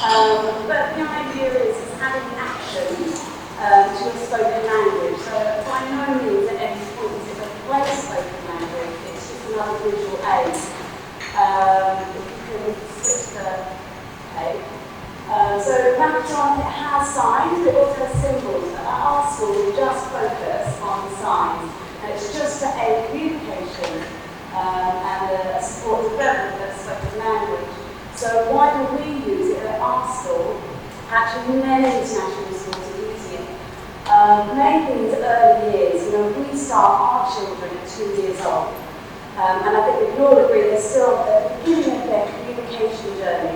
But the idea is adding action to a spoken language. So by no means at any point is it a replace spoken language, it's just another visual aid. If you can switch the page. So Makaton has signs, but it also has symbols. At our school, we just focus on signs. And it's just to aid communication and support development of spoken language. So why do we use it at our school? Actually, many international schools are using it. Mainly in the early years. We start our children at 2 years old. And I think we can all agree they're still at the beginning of their communication journey.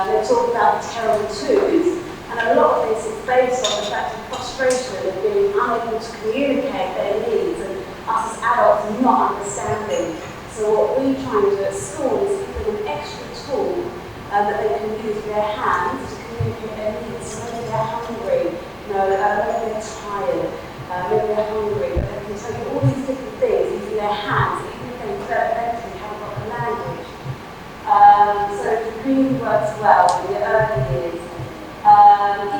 They talk about the terrible twos, and a lot of this is based on the fact of frustration of being unable to communicate their needs and us as adults not understanding. So what we try and do at school is give them an extra tool that they can use with their hands to communicate their needs. So maybe they're hungry, maybe they're tired, maybe they're hungry, but they can tell you all these different things using their hands, even if they developmentally haven't got the language. So it really works well in the early years.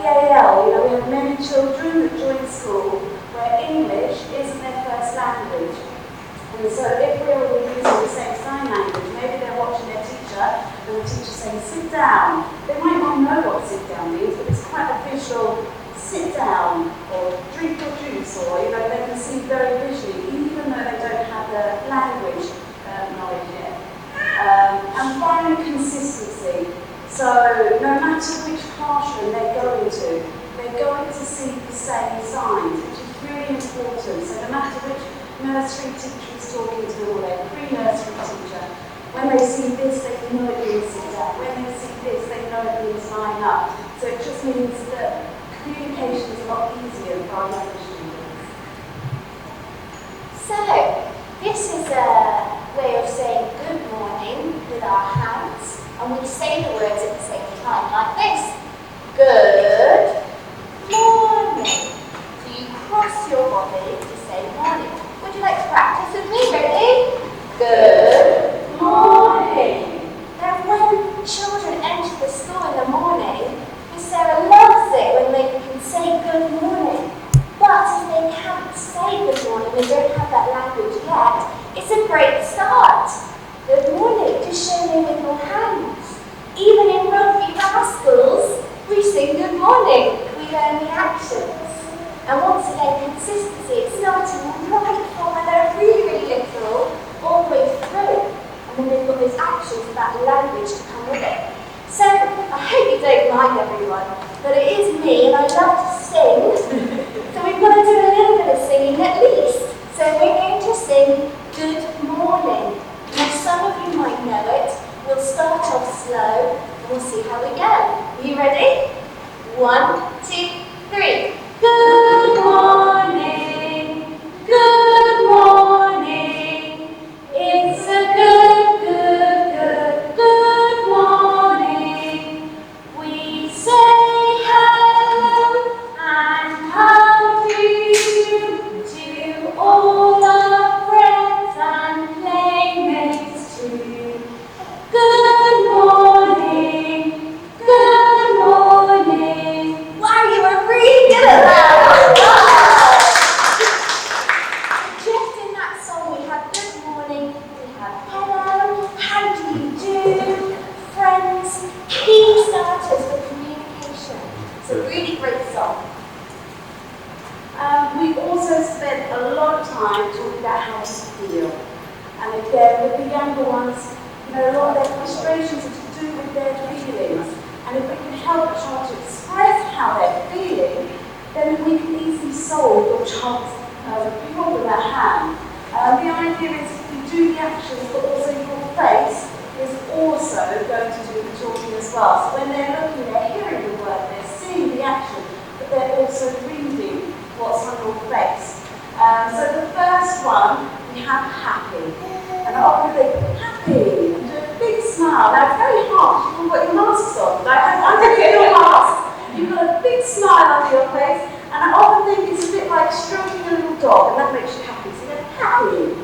EAL, we have many children that join school where English isn't their first language. And so if we're all using the same sign language, maybe they're watching their teacher and the teacher's saying, sit down. They might not know what sit down means, but it's quite a visual sit down or drink your juice, or they can see very visually, even though they don't have the language knowledge yet. And finally, consistency. So no matter which classroom they're going to see the same signs, which is really important. So no matter which nursery teacher is talking to or their pre-nursery teacher, when they see this, they know it means sit down. When they see this, they know it means line up. So it just means that communication is a lot easier for our younger students. So, this is a way of saying good morning with our hands, and we say the words at the same time, like this. Good morning. So you cross your body to say morning. Would you like to practice with me? Ready? Good morning. Now when children enter the school in the morning, Miss Sarah loves it when they can say good morning. But if they can't say good morning, they don't have that language yet, it's a great start. Good morning, just show me with your hands. Even in rugby rascals, we sing good morning. We learn the actions. And once again, consistency, it's starting right from when they're really, really little, all the way through. And then they've got those actions of that language to come with it. So, I hope you don't mind everyone, but it is me and I love to sing. So we've got to do a little bit of singing at least. So we're going to sing good morning. Now some of you might know it. We'll start off slow and we'll see how we go. Are you ready? 1, 2, 3. Good morning. Good morning. It's a good morning. We say hello and how do you to all our friends and playmates too. Good morning. Good morning. Wow, you were really good at that. Just in that song we have good morning, we have hello, how do you do, friends, key starters for communication. It's a really great song. We also spent a lot of time talking about how to feel. And again, with the younger ones, a lot of their frustrations are to do with their feelings. And if we can help a child to express how they're feeling, then we can easily solve your child's problem at hand. The idea is if we do the actions, but also your face is also going to do the talking as well. So when they're looking, they're hearing the word, they're seeing the action, but they're also reading what's on your face. So the first one, we have happy. And I often think, happy, and do a big smile. Now it's very harsh, you haven't got your masks on. Like underneath your mask, you've got a big smile on your face, and I often think it's a bit like stroking a little dog, and that makes you happy. So you go, happy,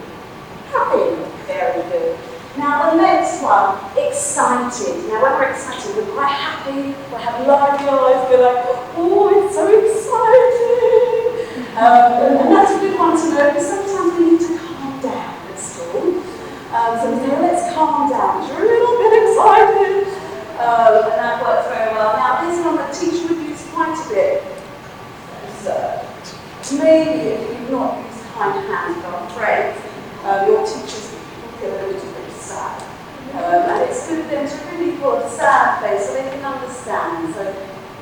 happy, very good. Now the next one, excited. Now when we're excited, we're quite happy, we have lively eyes, we're like, oh, it's so exciting. And that's a good one to know, because sometimes we need to calm down at school. So we say, let's calm down, because you're a little bit excited. And that works very well. Now, this one the teacher would use quite a bit. So, maybe if you've not used kind hands, but I'm afraid your teachers will feel a little bit sad. And it's good for them to really put a sad face so they can understand. So,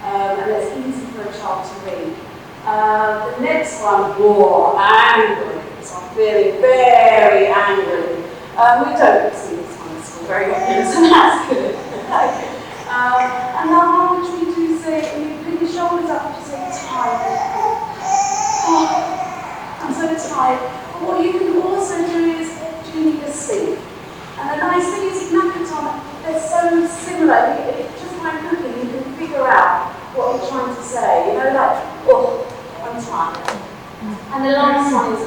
and it's easy for a child to read. The next one, more angry. So I'm feeling very angry. We don't see this one in school very often, so that's good. And that one which we do say, when you put your shoulders up, you say tired. Oh, I'm so tired. But what you can also do is, do you need a sleep? And the nice thing is in Makaton, they're so similar. Just by looking, you can figure out what you're trying to say. You know, like, oh, I'm tired. And the last one is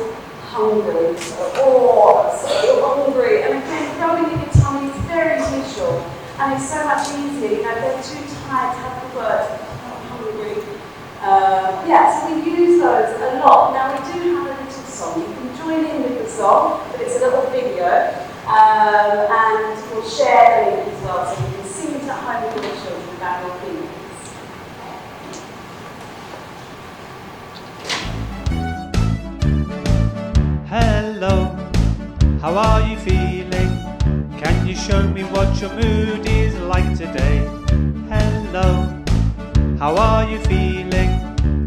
hungry. So, oh, so hungry. And again, rubbing in your tummy is very visual. And it's so much easier. You know, they're too tired to have the word, oh, hungry. Yeah, so we use those a lot. Now, we do have a little song. You can join in with the song, but it's a little video. And we'll share the link as well, so you can sing it at home with your children about your feelings. Hello, how are you feeling? Can you show me what your mood is like today? Hello, how are you feeling?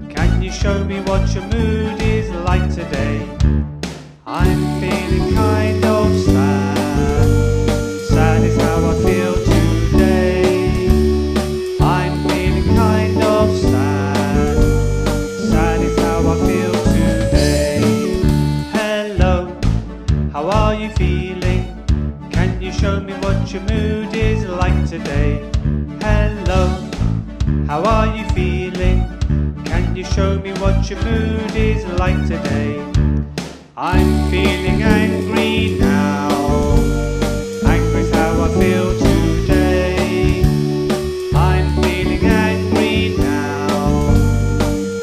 Can you show me what your mood is like today? I'm feeling kind of sad. Sad is how I feel today. I'm feeling kind of sad. Sad is how I feel today. Hello, how are you feeling? Can you show me what your mood is like today? Hello, how are you feeling? Can you show me what your mood is like today? I'm feeling angry now. Angry's how I feel today. I'm feeling angry now.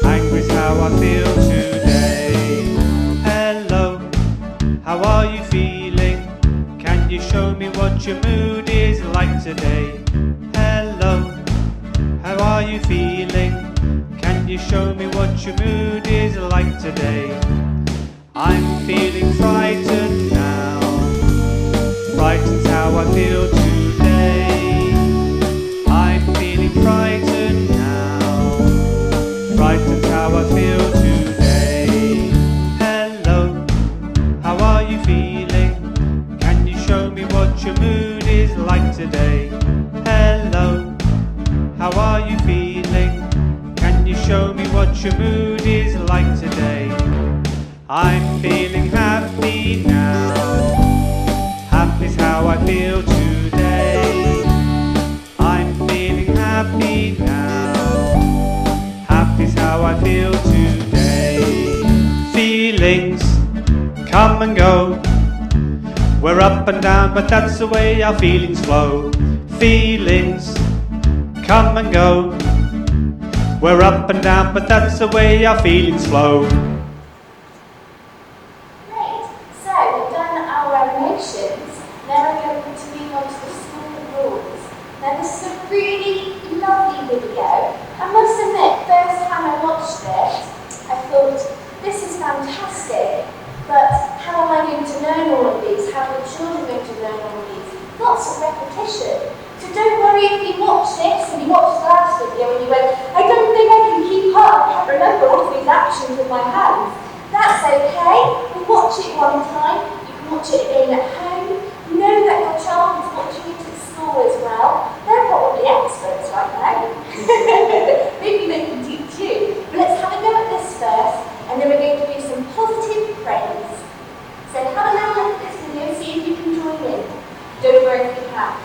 Angry's how I feel today. Hello, how are you feeling? Can you show me what your mood is like today? Hello, how are you feeling? Can you show me what your mood is like today? I'm feeling frightened now. Frightened's how I feel today. I'm feeling frightened now. Frightened's how I feel today. Hello, how are you feeling? Can you show me what your mood is like today? Hello, how are you feeling? Can you show me what your mood is like today? I'm feeling happy now. Happy's how I feel today. I'm feeling happy now. Happy's how I feel today. Feelings come and go. We're up and down, but that's the way our feelings flow. Feelings come and go. We're up and down, but that's the way our feelings flow. Now we're going to move on to the school rules. Now this is a really lovely video. I must admit, first time I watched it, I thought, this is fantastic, but how am I going to learn all of these? How are the children going to learn all of these? Lots of repetition. So don't worry if you watch this and you watched the last video and you went, I don't think I can keep up, I can't remember all of these actions with my hands. That's okay, we'll watch it one time, you can watch it again at home. Know that your child is watching it at school as well. They're probably experts right now. Maybe they can teach you. But let's have a go at this first, and then we're going to do some positive praise. So have a little look at this video, see if you can join in. Don't worry if you can't.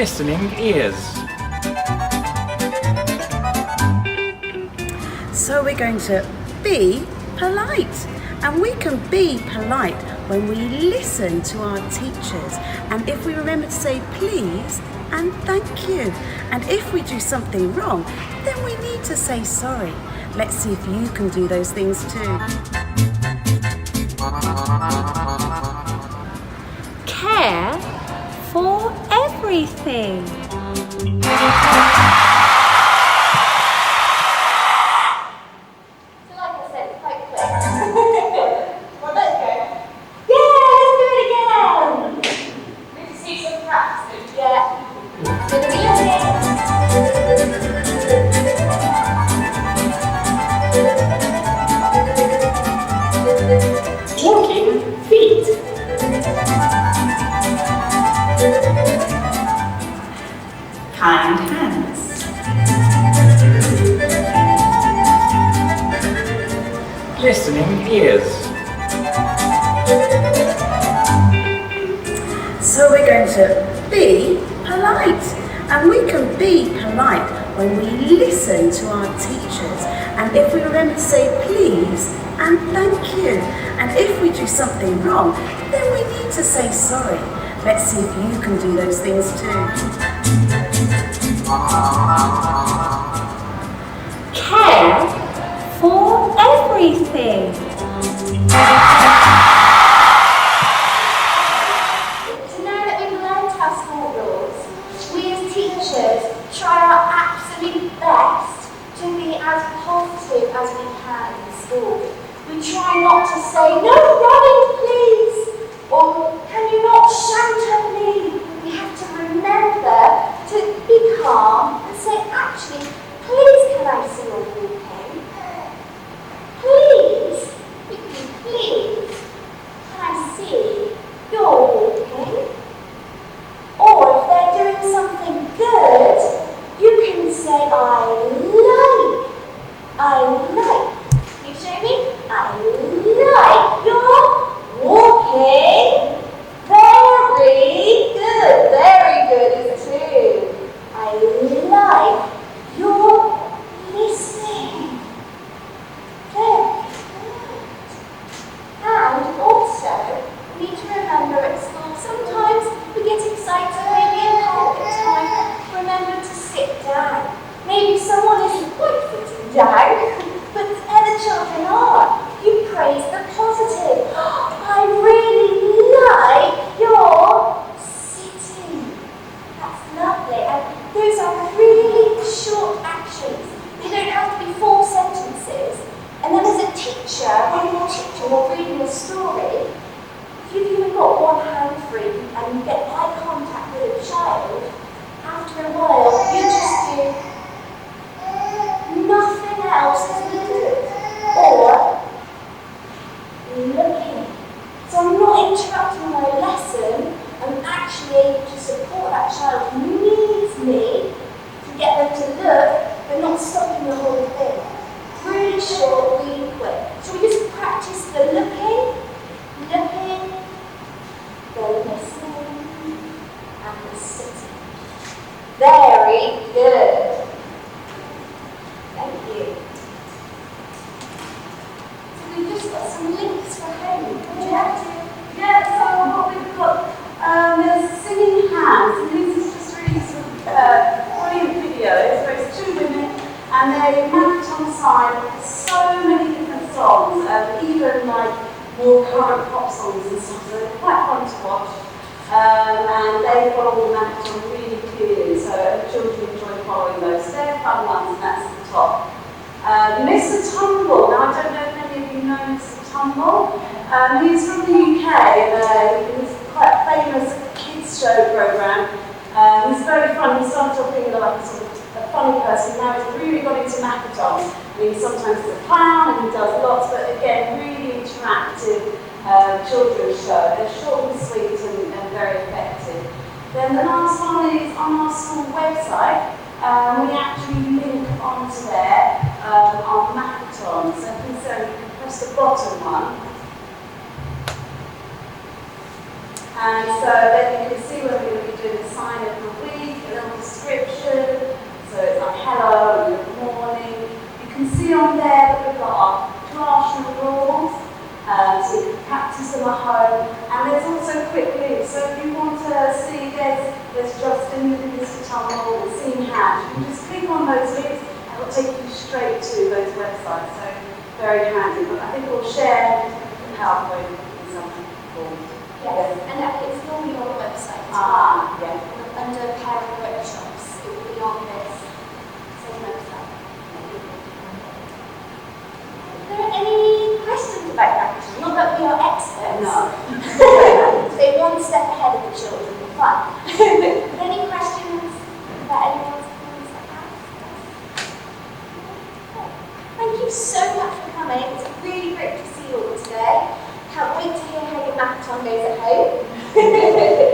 Listening ears. So we're going to be polite. And we can be polite when we listen to our teachers. And if we remember to say please and thank you. And if we do something wrong, then we need to say sorry. Let's see if you can do those things too. Care for everything. So like I said, it's quite quick. Well, let's go. Yeah, let's do it again. Need to see some practice. Yeah. Good evening. Walking feet. Kind hands. Listening ears. So we're going to be polite. And we can be polite when we listen to our teachers. And if we remember to say please and thank you. And if we do something wrong, then we need to say sorry. Let's see if you can do those things too. Care for everything. So now that we've learned our school rules, we as teachers try our absolute best to be as positive as we can in school. We try not to say, no running please, or can you not shout at me? We have to remember to be calm and say, actually, please can I see your walking? Please, please, can I see your walking? Or if they're doing something good, you can say, I like. You show me? I like your walking. Very good is too. I like your listening. Very good. And also, we need to remember at school, sometimes we get excited, maybe in perfect time, remember to sit down. Maybe someone isn't quite sitting down, but other children are. You praise the positive. I really like your sitting. That's lovely. And those are really short actions. They don't have to be full sentences. And then as a teacher, when you're teaching or reading a story, if you've even got one hand free and you get eye contact with a child, after a while you just do nothing else is needed. Or looking. So I'm not interrupting my lesson, I'm actually able to support that child who needs me to get them to look, but not stopping the whole thing. Really short, really quick. So we just practice the looking, the listening, and the sitting. Very good. Thank you. So we've just got some links for home. Would you like to? Yeah, so what we've got, there's singing hands, and this is just really sort of brilliant videos where it's two women and they Makaton side so many different songs, even like more current pop songs and stuff, so they're quite fun to watch. And they've got all the Makaton really clearly, so children enjoy following those. They're fun ones, and that's at the top. Miss Tumble, now I don't know if any of you know Miss Tumble. He's from the UK, and he's quite a famous kids show programme. He's very funny. He started off being like a sort of a funny person, now he's really got into Makaton. He sometimes is a clown and he does lots, but again, really interactive children's show. They're short and sweet and very effective. Then the last one is on our school website. We actually link onto there on Makaton. So you can press the bottom one. And so then you can see when we're going to be doing the sign of the week, a little description. So it's like hello, good morning. You can see on there that we've got our classroom rules, so you can practice them at home. And there's also quick links. So if you want to see, there's Justin with Mr. Tummel and Seam Hatch. You can just click on those links and it'll take you straight to those websites. So very handy. But I think we'll share the PowerPoint in some form. Yes, and it's normally on the website. Yeah. Under parent workshops, it will be on this same website. Are there any questions about packaging? Not that we are experts. No. They're one step ahead of the children. Fine. Any questions about anyone's things like that? Thank you so much for coming. It's really great to see you all today. Can't wait to hear how your Makaton goes at home.